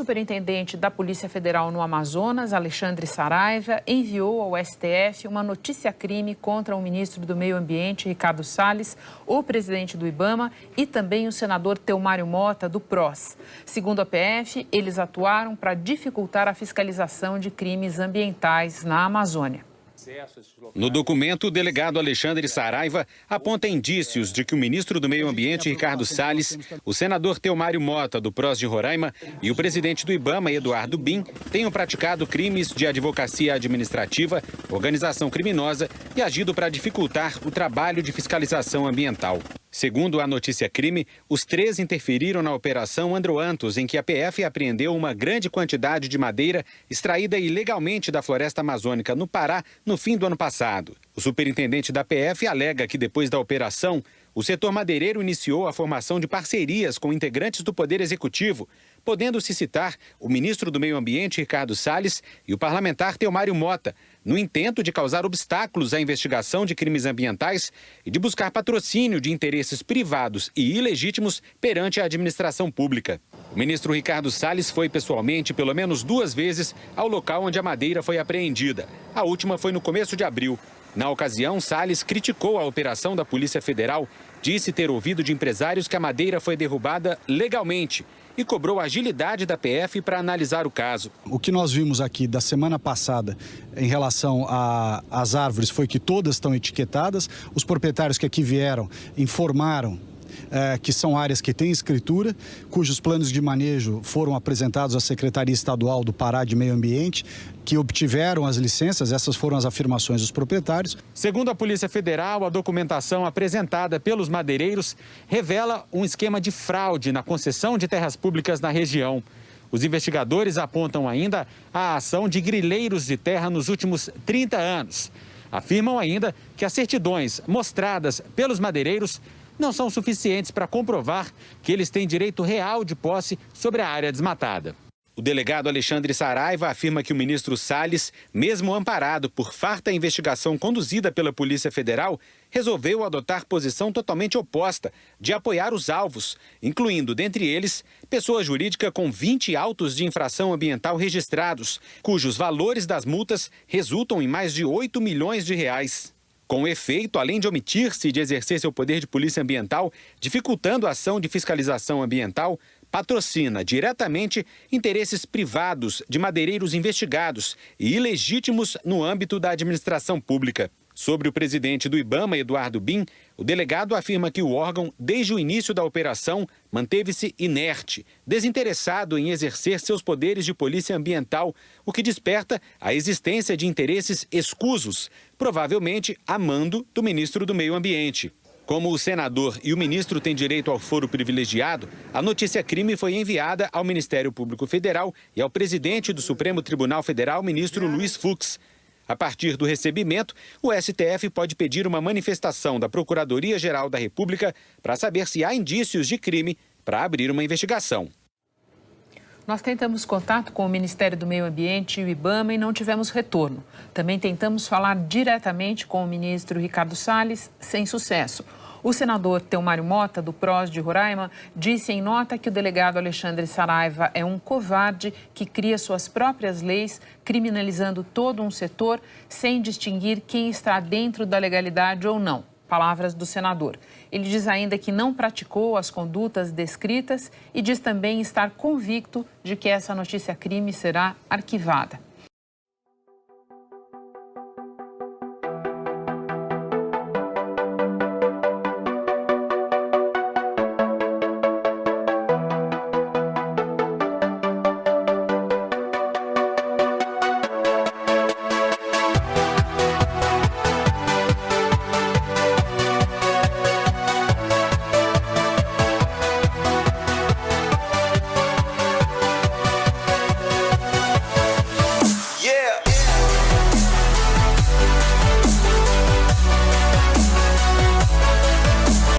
superintendente da Polícia Federal no Amazonas, Alexandre Saraiva, enviou ao STF uma notícia-crime contra o ministro do Meio Ambiente, Ricardo Salles, o presidente do IBAMA e também o senador Teomário Mota, do PROS. Segundo a PF, eles atuaram para dificultar a fiscalização de crimes ambientais na Amazônia. No documento, o delegado Alexandre Saraiva aponta indícios de que o ministro do Meio Ambiente, Ricardo Salles, o senador Teomário Mota, do PROS de Roraima, e o presidente do IBAMA, Eduardo Bin, tenham praticado crimes de advocacia administrativa, organização criminosa e agido para dificultar o trabalho de fiscalização ambiental. Segundo a notícia-crime, os três interferiram na Operação Androantos, em que a PF apreendeu uma grande quantidade de madeira extraída ilegalmente da floresta amazônica no Pará no fim do ano passado. O superintendente da PF alega que depois da operação, o setor madeireiro iniciou a formação de parcerias com integrantes do Poder Executivo, podendo-se citar o ministro do Meio Ambiente, Ricardo Salles, e o parlamentar Teomário Mota, no intento de causar obstáculos à investigação de crimes ambientais e de buscar patrocínio de interesses privados e ilegítimos perante a administração pública. O ministro Ricardo Salles foi pessoalmente pelo menos 2 vezes ao local onde a madeira foi apreendida. A última foi no começo de abril. Na ocasião, Salles criticou a operação da Polícia Federal, disse ter ouvido de empresários que a madeira foi derrubada legalmente e cobrou a agilidade da PF para analisar o caso. O que nós vimos aqui da semana passada em relação às árvores foi que todas estão etiquetadas. Os proprietários que aqui vieram informaram que são áreas que têm escritura, cujos planos de manejo foram apresentados à Secretaria Estadual do Pará de Meio Ambiente, que obtiveram as licenças. Essas foram as afirmações dos proprietários. Segundo a Polícia Federal, a documentação apresentada pelos madeireiros revela um esquema de fraude na concessão de terras públicas na região. Os investigadores apontam ainda a ação de grileiros de terra nos últimos 30 anos. Afirmam ainda que as certidões mostradas pelos madeireiros não são suficientes para comprovar que eles têm direito real de posse sobre a área desmatada. O delegado Alexandre Saraiva afirma que o ministro Salles, mesmo amparado por farta investigação conduzida pela Polícia Federal, resolveu adotar posição totalmente oposta de apoiar os alvos, incluindo, dentre eles, pessoa jurídica com 20 autos de infração ambiental registrados, cujos valores das multas resultam em mais de 8 milhões de reais. Com efeito, além de omitir-se de exercer seu poder de polícia ambiental, dificultando a ação de fiscalização ambiental, patrocina diretamente interesses privados de madeireiros investigados e ilegítimos no âmbito da administração pública. Sobre o presidente do IBAMA, Eduardo Bin, o delegado afirma que o órgão, desde o início da operação, manteve-se inerte, desinteressado em exercer seus poderes de polícia ambiental, o que desperta a existência de interesses escusos, provavelmente a mando do ministro do Meio Ambiente. Como o senador e o ministro têm direito ao foro privilegiado, a notícia-crime foi enviada ao Ministério Público Federal e ao presidente do Supremo Tribunal Federal, ministro Luiz Fux. A partir do recebimento, o STF pode pedir uma manifestação da Procuradoria-Geral da República para saber se há indícios de crime para abrir uma investigação. Nós tentamos contato com o Ministério do Meio Ambiente e o IBAMA e não tivemos retorno. Também tentamos falar diretamente com o ministro Ricardo Salles, sem sucesso. O senador Teomário Mota, do PROS de Roraima, disse em nota que o delegado Alexandre Saraiva é um covarde que cria suas próprias leis, criminalizando todo um setor, sem distinguir quem está dentro da legalidade ou não. Palavras do senador. Ele diz ainda que não praticou as condutas descritas e diz também estar convicto de que essa notícia-crime será arquivada.